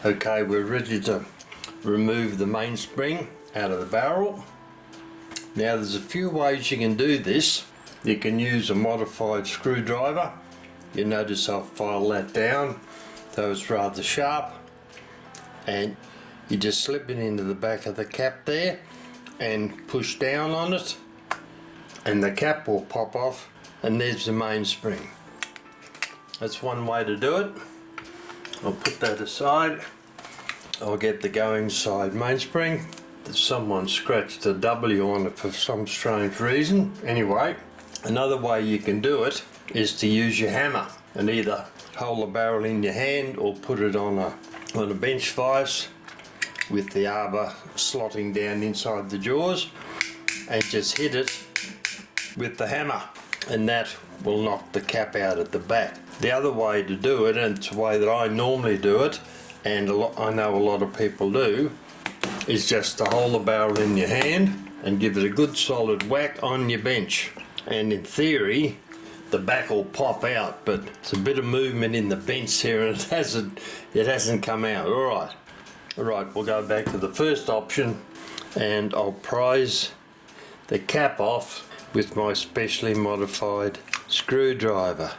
Okay, we're ready to remove the mainspring out of the barrel. Now there's a few ways you can do this. You can use a modified screwdriver. You notice I've filed that down so it's rather sharp, and you just slip it into the back of the cap there and push down on it and the cap will pop off, and there's the mainspring. That's one way to do it. I'll put that aside. I'll get the going side mainspring. Someone scratched a W on it for some strange reason. Anyway, another way you can do it is to use your hammer and either hold the barrel in your hand or put it on a bench vise with the arbor slotting down inside the jaws, and just hit it with the hammer, and that will knock the cap out at the back. The other way to do it, and it's the way that I normally do it, and I know a lot of people do, is just to hold the barrel in your hand and give it a good solid whack on your bench, and in theory the back will pop out, but it's a bit of movement in the bench here and it hasn't come out. Alright, we'll go back to the first option, and I'll prise the cap off with my specially modified screwdriver.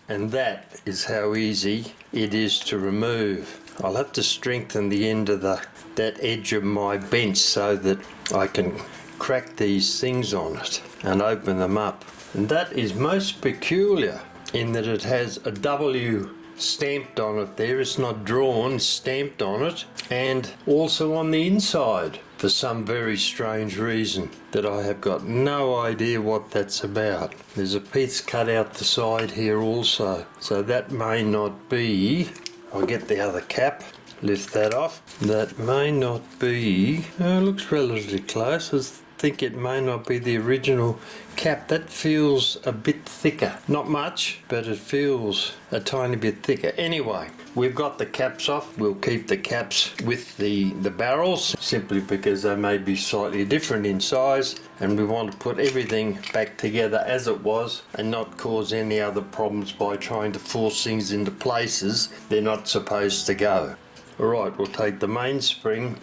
And that is how easy it is to remove. I'll have to strengthen the end of that edge of my bench so that I can crack these things on it and open them up. And that is most peculiar in that it has a W stamped on it there. It's not drawn, stamped on it, and also on the inside for some very strange reason that I have got no idea what that's about. There's a piece cut out the side here also, so that may not be, I'll get the other cap, lift that off, that may not be, it looks relatively close. I think it may not be the original cap. That feels a bit thicker, not much, but it feels a tiny bit thicker. Anyway, we've got the caps off. We'll keep the caps with the barrels simply because they may be slightly different in size, and we want to put everything back together as it was and not cause any other problems by trying to force things into places they're not supposed to go. Alright, we'll take the mainspring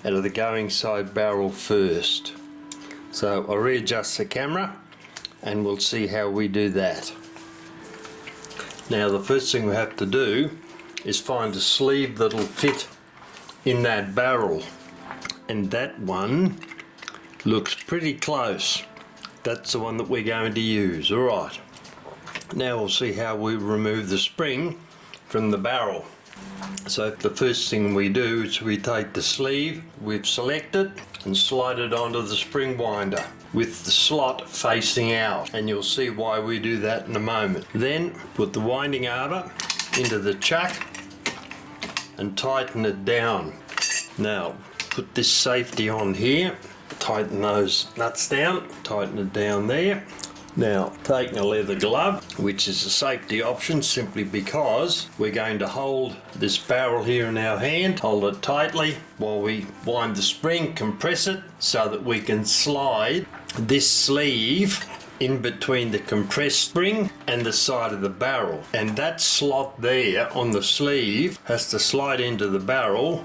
out of the going side barrel first. So I'll readjust the camera and we'll see how we do that. Now the first thing we have to do is find a sleeve that'll fit in that barrel, and that one looks pretty close. That's the one that we're going to use. Alright, now we'll see how we remove the spring from the barrel. So the first thing we do is we take the sleeve we've selected and slide it onto the spring winder with the slot facing out, and you'll see why we do that in a moment. Then put the winding arbor into the chuck and tighten it down. Now put this safety on here, tighten those nuts down, tighten it down there. Now taking a leather glove, which is a safety option simply because we're going to hold this barrel here in our hand, hold it tightly while we wind the spring, compress it so that we can slide this sleeve in between the compressed spring and the side of the barrel, and that slot there on the sleeve has to slide into the barrel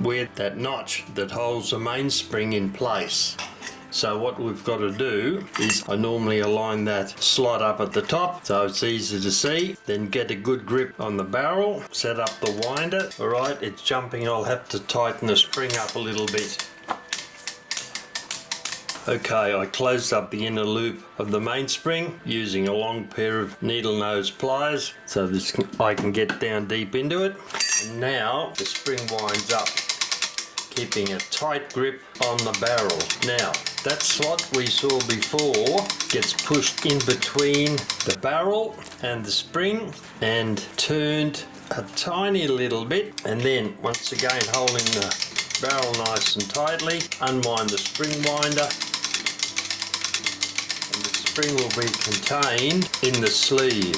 with that notch that holds the mainspring in place. So what we've got to do is I normally align that slot up at the top so it's easy to see, then get a good grip on the barrel, set up the winder. Alright, it's jumping, I'll have to tighten the spring up a little bit. Okay, I closed up the inner loop of the mainspring using a long pair of needle nose pliers so I can get down deep into it. And now the spring winds up, keeping a tight grip on the barrel. Now that slot we saw before gets pushed in between the barrel and the spring and turned a tiny little bit, and then once again holding the barrel nice and tightly, unwind the spring winder, and the spring will be contained in the sleeve.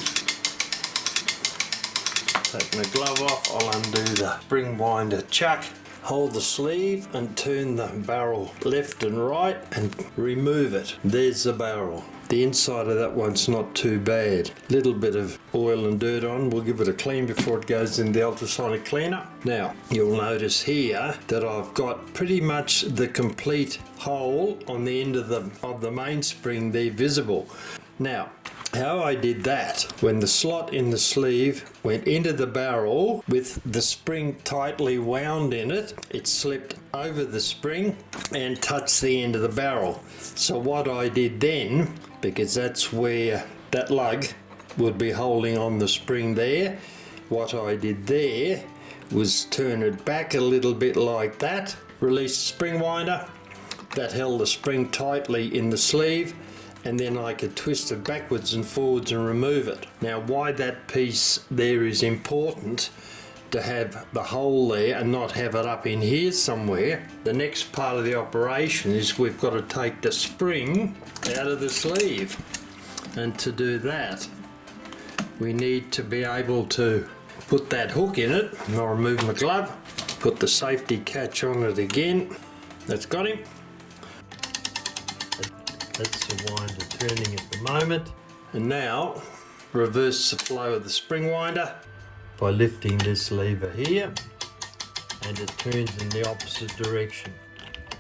Taking the glove off, I'll undo the spring winder chuck, hold the sleeve and turn the barrel left and right and remove it. There's the barrel. The inside of that one's not too bad. Little bit of oil and dirt on. We'll give it a clean before it goes in the ultrasonic cleaner. Now you'll notice here that I've got pretty much the complete hole on the end of the mainspring there visible. Now how I did that, when the slot in the sleeve went into the barrel with the spring tightly wound in it, it slipped over the spring and touched the end of the barrel. So what I did then, because that's where that lug would be holding on the spring there, what I did there was turn it back a little bit like that, release the spring winder, that held the spring tightly in the sleeve, and then I could twist it backwards and forwards and remove it. Now why that piece there is important to have the hole there and not have it up in here somewhere. The next part of the operation is we've got to take the spring out of the sleeve, and to do that we need to be able to put that hook in it. And I'll remove my glove, put the safety catch on it again. That's got him. That's the winder turning at the moment. And now reverse the flow of the spring winder by lifting this lever here, and it turns in the opposite direction.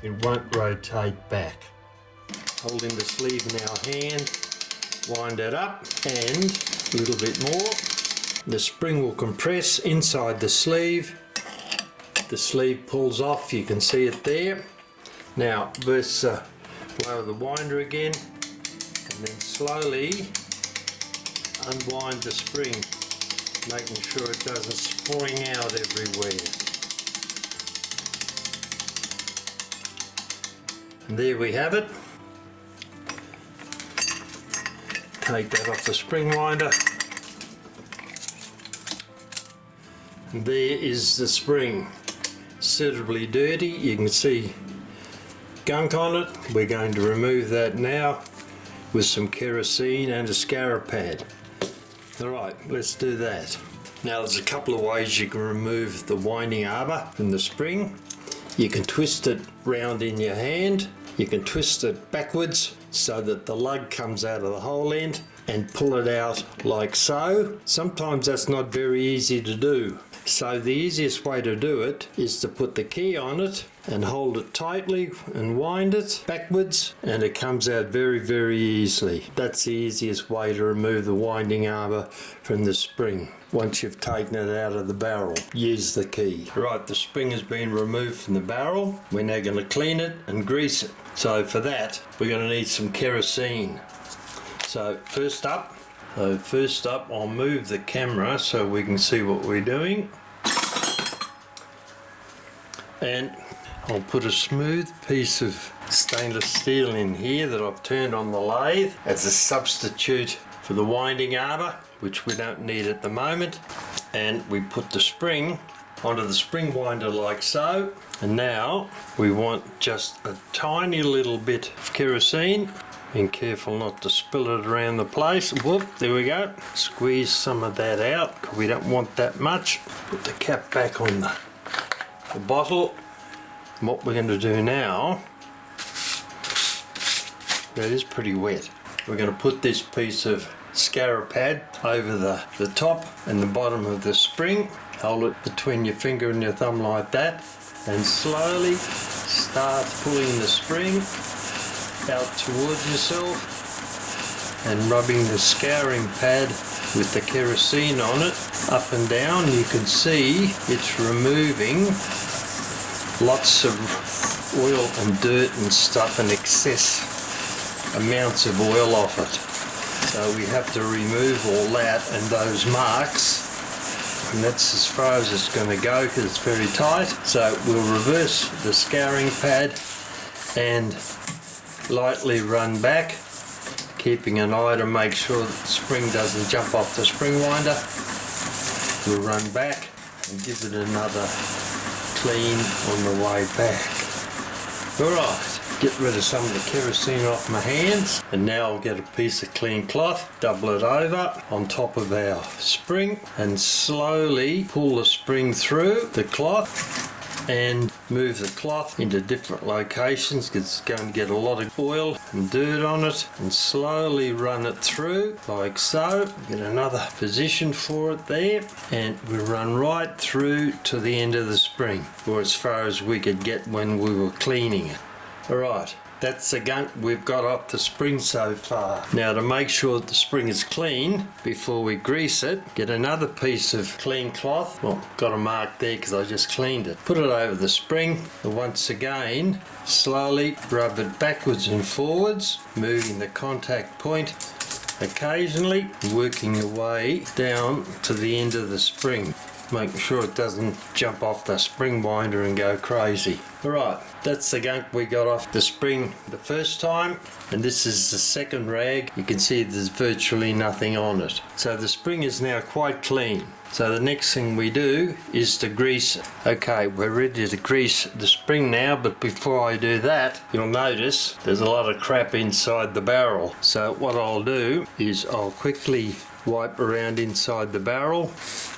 It won't rotate back. Holding the sleeve in our hand, wind it up and a little bit more. The spring will compress inside the sleeve. The sleeve pulls off, you can see it there. Now reverse flow the winder again, and then slowly unwind the spring, making sure it doesn't spring out everywhere. And there we have it. Take that off the spring winder. And there is the spring, suitably dirty. You can see gunk on it. We're going to remove that now with some kerosene and a scourer pad. Alright, let's do that. Now there's a couple of ways you can remove the winding arbor from the spring. You can twist it round in your hand. You can twist it backwards so that the lug comes out of the hole end, and pull it out like so. Sometimes that's not very easy to do. So the easiest way to do it is to put the key on it and hold it tightly and wind it backwards, and it comes out very, very easily. That's the easiest way to remove the winding arbor from the spring. Once you've taken it out of the barrel, use the key. Right, the spring has been removed from the barrel. We're now going to clean it and grease it. So for that, we're going to need some kerosene. So first up, I'll move the camera so we can see what we're doing. And I'll put a smooth piece of stainless steel in here that I've turned on the lathe as a substitute for the winding arbor, which we don't need at the moment. And we put the spring onto the spring winder like so. And now we want just a tiny little bit of kerosene. Being careful not to spill it around the place. Whoop, there we go. Squeeze some of that out because we don't want that much. Put the cap back on the bottle. And what we're going to do now, that is pretty wet. We're going to put this piece of scourer pad over the top and the bottom of the spring. Hold it between your finger and your thumb like that, and slowly start pulling the spring out towards yourself and rubbing the scouring pad with the kerosene on it up and down. You can see it's removing lots of oil and dirt and stuff and excess amounts of oil off it. So we have to remove all that and those marks, and that's as far as it's going to go because it's very tight. So we'll reverse the scouring pad and lightly run back, keeping an eye to make sure that the spring doesn't jump off the spring winder. We'll run back and give it another clean on the way back. Alright, get rid of some of the kerosene off my hands, and now I'll get a piece of clean cloth, double it over on top of our spring and slowly pull the spring through the cloth. and move the cloth into different locations because it's going to get a lot of oil and dirt on it, and slowly run it through like so. Get another position for it there, and we run right through to the end of the spring, or as far as we could get when we were cleaning it. Alright, that's the gunk we've got off the spring so far. Now, to make sure that the spring is clean before we grease it, get another piece of clean cloth. Well, got a mark there because I just cleaned it. Put it over the spring, and once again slowly rub it backwards and forwards, moving the contact point occasionally, working your way down to the end of the spring, making sure it doesn't jump off the spring winder and go crazy. Alright, that's the gunk we got off the spring the first time, and this is the second rag. You can see there's virtually nothing on it. So the spring is now quite clean. So the next thing we do is to grease it. Okay, we're ready to grease the spring now, but before I do that, you'll notice there's a lot of crap inside the barrel. So what I'll do is I'll quickly wipe around inside the barrel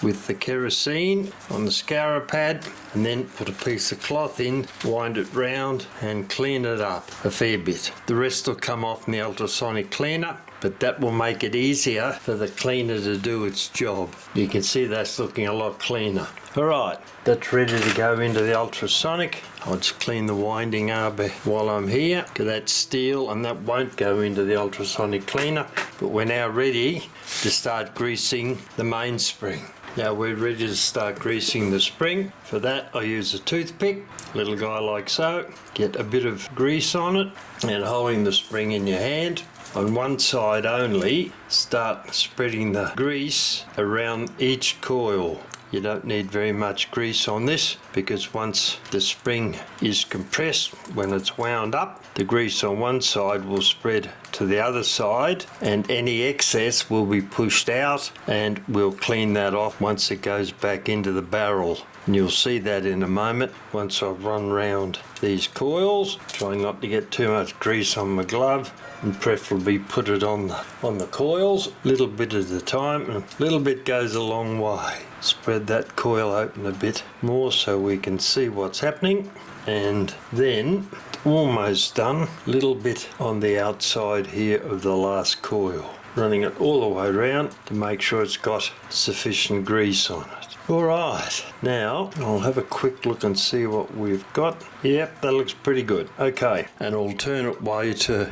with the kerosene on the scourer pad, and then put a piece of cloth in, wind it round and clean it up a fair bit. The rest will come off in the ultrasonic cleaner, but that will make it easier for the cleaner to do its job. You can see that's looking a lot cleaner. Alright, that's ready to go into the ultrasonic. I'll just clean the winding arbor while I'm here, because that's steel and that won't go into the ultrasonic cleaner. But we're now ready to start greasing the mainspring. Now we're ready to start greasing the spring. For that I use a toothpick, little guy like so. Get a bit of grease on it, and holding the spring in your hand, on one side only, start spreading the grease around each coil. You don't need very much grease on this, because once the spring is compressed, when it's wound up, the grease on one side will spread to the other side, and any excess will be pushed out, and we'll clean that off once it goes back into the barrel. And you'll see that in a moment once I've run round these coils, trying not to get too much grease on my glove, and preferably put it on the coils, a little bit at a time, and a little bit goes a long way. Spread that coil open a bit more so we can see what's happening, and then almost done, a little bit on the outside here of the last coil, running it all the way around to make sure it's got sufficient grease on it. Alright, now I'll have a quick look and see what we've got. Yep, that looks pretty good. Okay, an alternate way to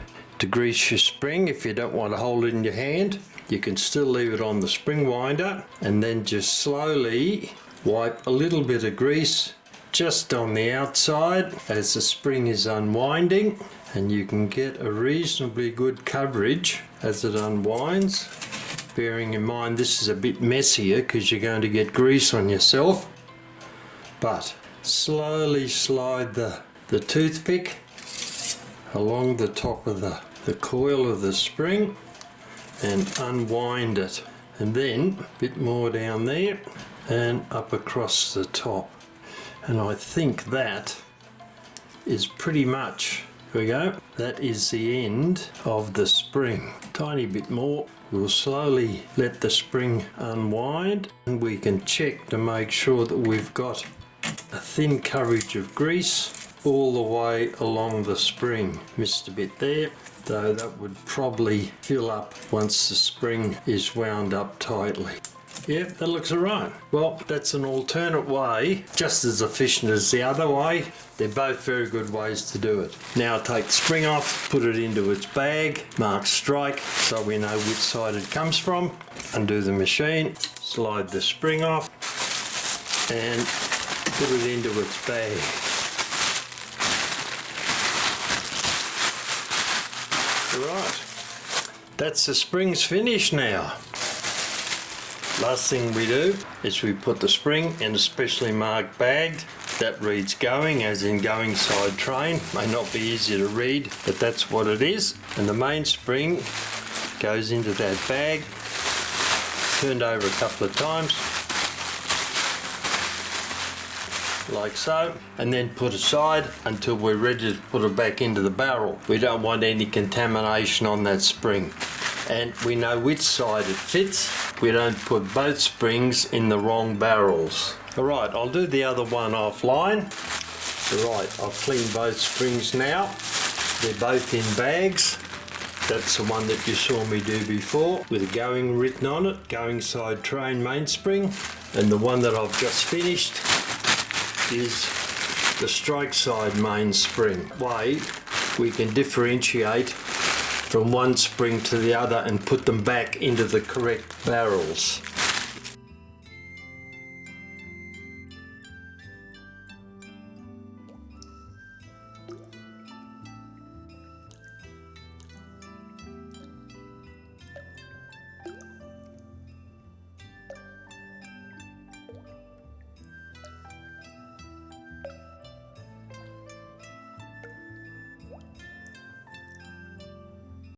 grease your spring, if you don't want to hold it in your hand, you can still leave it on the spring winder and then just slowly wipe a little bit of grease just on the outside as the spring is unwinding, and you can get a reasonably good coverage as it unwinds. Bearing in mind this is a bit messier because you're going to get grease on yourself, but slowly slide the toothpick along the top of the coil of the spring and unwind it, and then a bit more down there and up across the top. And I think that is pretty much, here we go, that is the end of the spring. Tiny bit more. We'll slowly let the spring unwind, and we can check to make sure that we've got a thin coverage of grease all the way along the spring. Missed a bit there, though that would probably fill up once the spring is wound up tightly. Yep, that looks alright. Well, that's an alternate way, just as efficient as the other way. They're both very good ways to do it. Now take the spring off, put it into its bag, mark strike so we know which side it comes from. Undo the machine, slide the spring off and put it into its bag. Right, that's the springs finished now. Last thing we do is we put the spring in a specially marked bag. That reads going, as in going side train. May not be easy to read, but that's what it is. And the mainspring goes into that bag, turned over a couple of times, like so, and then put aside until we're ready to put it back into the barrel. We don't want any contamination on that spring. And we know which side it fits we don't put both springs in the wrong barrels. Alright, I'll do the other one offline. Right, I've cleaned both springs now. They're both in bags. That's the one that you saw me do before with a going written on it, going side train mainspring. And the one that I've just finished is the strike side mainspring. Way we can differentiate from one spring to the other and put them back into the correct barrels.